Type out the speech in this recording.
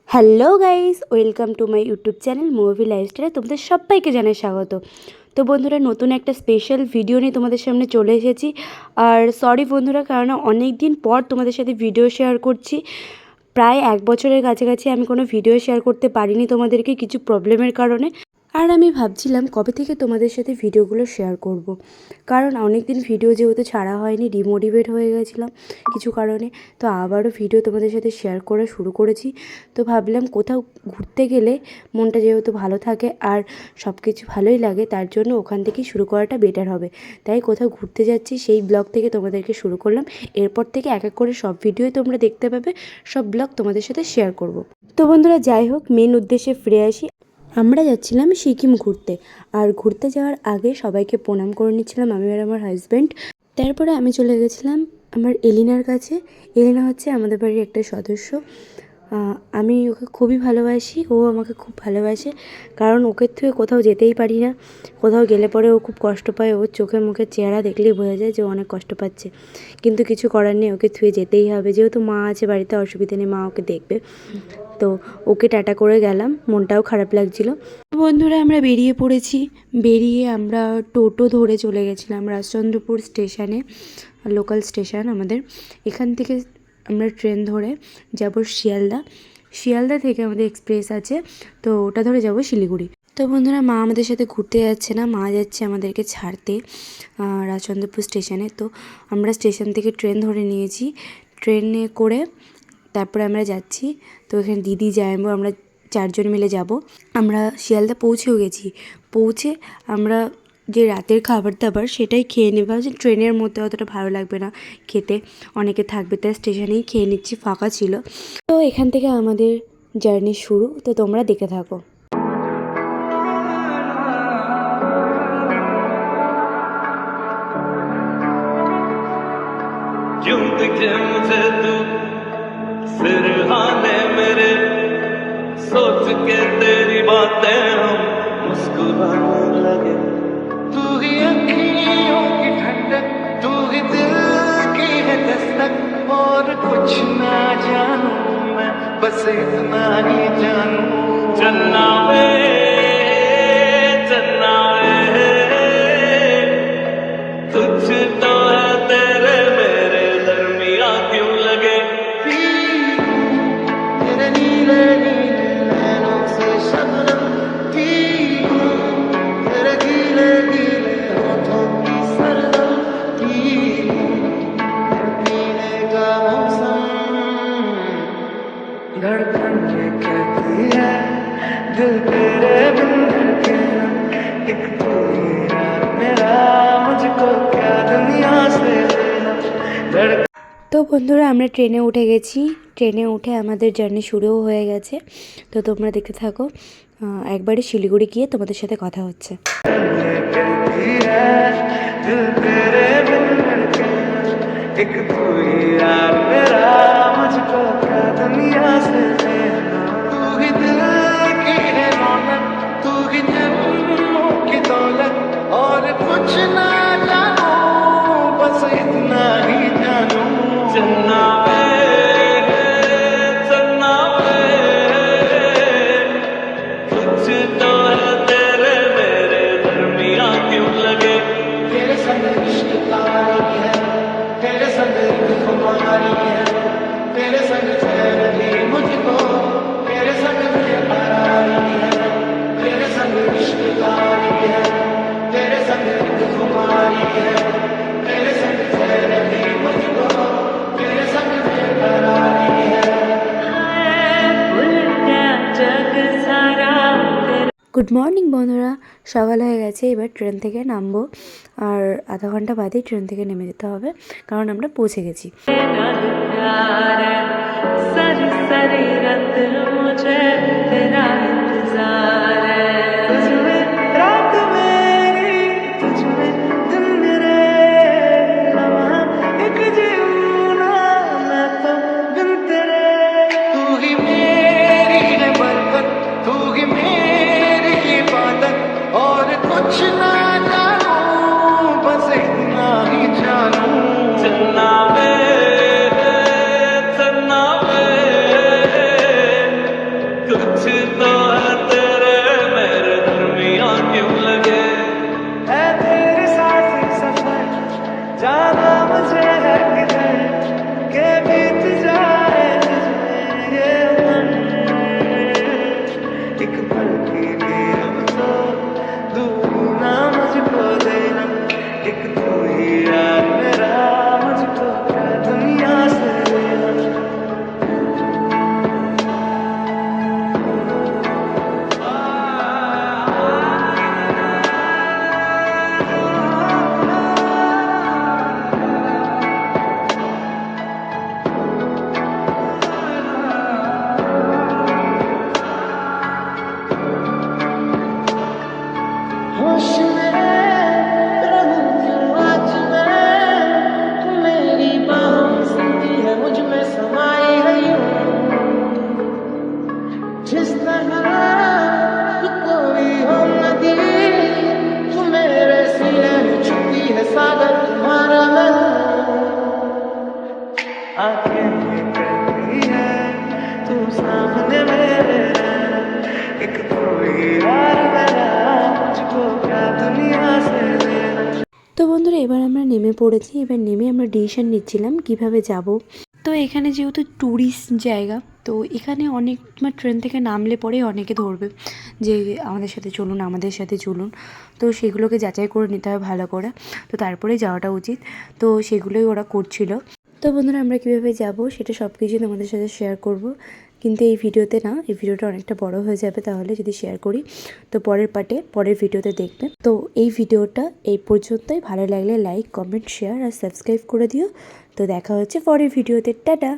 Hello guys, welcome to my YouTube channel movie লাইফস্টাইলে তোমাদের সবাইকে জানাই স্বাগত। তো বন্ধুরা, নতুন একটা স্পেশাল ভিডিও নিয়ে তোমাদের সামনে চলে এসেছি। আর সরি বন্ধুরা, কারণ অনেক দিন পর তোমাদের সাথে ভিডিও শেয়ার করছি। প্রায় 1 বছরের কাছাকাছি আমি কোনো ভিডিও শেয়ার করতে পারিনি তোমাদেরকে, কিছু প্রবলেমের কারণে। আর আমি ভাবছিলাম কবে থেকে তোমাদের সাথে ভিডিওগুলো শেয়ার করব। কারণ অনেক দিন ভিডিও যেহেতু ছাড়া হয়নি, ডিমোটিভেট হয়ে গেছিলাম কিছু কারণে। তো আবারও ভিডিও তোমাদের সাথে শেয়ার করা শুরু করেছি। তো ভাবলাম কোথাও ঘুরতে গেলে মনটা যেহেতু ভালো থাকে আর সব কিছু ভালোই লাগে, তার জন্য ওখান থেকেই শুরু করাটা বেটার হবে। তাই কোথাও ঘুরতে যাচ্ছি সেই ব্লগ থেকে তোমাদেরকে শুরু করলাম। এরপর থেকে এক এক করে সব ভিডিওই তোমরা দেখতে পাবে, সব ব্লগ তোমাদের সাথে শেয়ার করব। তো বন্ধুরা, যাই হোক, মেন উদ্দেশ্যে ফিরে আসি। আমরা যাচ্ছিলাম সিকিম ঘুরতে। আর ঘুরতে যাওয়ার আগে সবাইকে প্রণাম করে নিচ্ছিলাম আমি আর আমার হাজব্যান্ড। তারপরে আমি চলে গেছিলাম আমার এলিনার কাছে। এলিনা হচ্ছে আমাদের বাড়ির একটা সদস্য। আমি ওকে খুবই ভালোবাসি, ও আমাকে খুব ভালোবাসে। কারণ ওকে থেকে কোথাও যেতেই পারি না। কোথাও গেলে পরে ও খুব কষ্ট পায়। ওর চোখে মুখের চেহারা দেখলেই বোঝা যায় যে ও অনেক কষ্ট পাচ্ছে। কিন্তু কিছু করার নেই, ওকে থুয়ে যেতেই হবে। যেহেতু মা আছে বাড়িতে, অসুবিধা নেই, মা ওকে দেখবে। তো ওকে টাটা করে গেলাম, মনটাও খারাপ লাগছিল। বন্ধুরা, আমরা বেরিয়ে পড়েছি। বেরিয়ে আমরা টোটো ধরে চলে গেছিলাম রাজচন্দ্রপুর স্টেশনে, লোকাল স্টেশন আমাদের। এখান থেকে আমরা ট্রেন ধরে যাব শিয়ালদা। শিয়ালদা থেকে আমাদের এক্সপ্রেস আছে, তো ওটা ধরে যাব শিলিগুড়ি। তো বন্ধুরা, মা আমাদের সাথে ঘুরতে যাচ্ছে না, মা যাচ্ছে আমাদেরকে ছাড়তে রাজচন্দ্রপুর স্টেশনে। তো আমরা স্টেশন থেকে ট্রেন ধরে নিয়েছি। ট্রেনে করে তারপরে আমরা যাচ্ছি। তো এখানে দিদি জামাইবাবু, আমরা 4জন মিলে যাব। আমরা শিয়ালদা পৌঁছেও গেছি। পৌঁছে আমরা যে রাতের খাবার দাবার সেটাই খেয়ে নেব। ভাবছি ট্রেনের মধ্যে অতটা ভালো লাগবে না খেতে, অনেকে থাকবে, তাই স্টেশনেই খেয়ে নিচ্ছি, ফাঁকা ছিল। তো এখান থেকে আমাদের জার্নি শুরু। তো তোমরা দেখে থাকো। क्यों दिखे मुझे तू सिरहाने मेरे, सोच के तेरी बातें हम मुस्कुराने लगे। तू ही अखियों की ठंडक, तू ही दिल की है दस्तक, और कुछ ना जानू मैं, बस इतना ही जानू। चन्ना वे चन्ना वे, तुझ तो है तेरे मेरे दरमिया क्यों लगे। तेरे नीले नीले नैनों से शबनम थी, तेरे गीले गीले होठों की सरगम थी, पीने का मौसम, धड़कन ये कहती है दिल तेरे बिन धड़के ना, एक तू ही यार मेरा, मुझको क्या दुनिया से लेना। তো বন্ধুরা, আমরা ট্রেনে উঠে গেছি। ট্রেনে উঠে আমাদের জার্নি শুরুও হয়ে গেছে। তো তোমরা দেখতে থাকো। একবারে শিলিগুড়ি গিয়ে তোমাদের সাথে কথা হচ্ছে। एक तू ही यार मेरा, मुझको क्या दुनिया से लेना। तू ही दिल की है रौनक, तू ही जन्मों की दौलत, और कुछ ना जानू, बस इतना ही जानू। चन्ना वे चन्ना वे, कुछ तो है तेरे मेरे दरमिया क्यों लगे। तेरे संग इश्क तारी है, तेरे संग खुमारी है, तेरे संग चैन भी मुझको, तेरे संग बेकरारी है, तेरे संग इश्क तारी है, तेरे संग खुमारी है, तेरे संग चैन भी मुझको, तेरे संग बेकरारी है। গুড মর্নিং বন্ধুরা, সকাল হয়ে গেছে। এবার ট্রেন থেকে নামবো। আর আধা ঘন্টা বাদেই ট্রেন থেকে নেমে যেতে হবে, কারণ আমরা পৌঁছে গেছি। और कुछ ना जानू, बस इतना ही जानू। चन्ना वे चन्ना वे, सामने मेरे एक तू ही यार मेरा मुझको क्या दुनिया से लेना। তো বন্ধুরা এবার আমরা নেমে পড়েছি। এবার নেমে আমরা ডিসিশন নিচ্ছিলাম কিভাবে যাব। তো এখানে যেহেতু ট্যুরিস্ট জায়গা, তো এখানে অনেক ট্রেন থেকে নামলে পরেই অনেকে ধরবে যে আমাদের সাথে চলুন, আমাদের সাথে চলুন। তো সেগুলোকে যাচাই করে নিতে হয় ভালো করে, তো তারপরে যাওয়াটা উচিত। তো সেগুলোই ওরা করছিল। তো বন্ধুরা আমরা কীভাবে যাব সেটা সব কিছুই তোমাদের সাথে শেয়ার করব, কিন্তু এই ভিডিওতে না, এই ভিডিওটা অনেকটা বড় হয়ে যাবে তাহলে যদি শেয়ার করি। তো পরের পার্টে, পরের ভিডিওতে দেখবে। তো এই ভিডিওটা এই পর্যন্তই। ভালো লাগলে লাইক, কমেন্ট, শেয়ার আর সাবস্ক্রাইব করে দিও। তো দেখা হচ্ছে পরের ভিডিওতে। টাটা।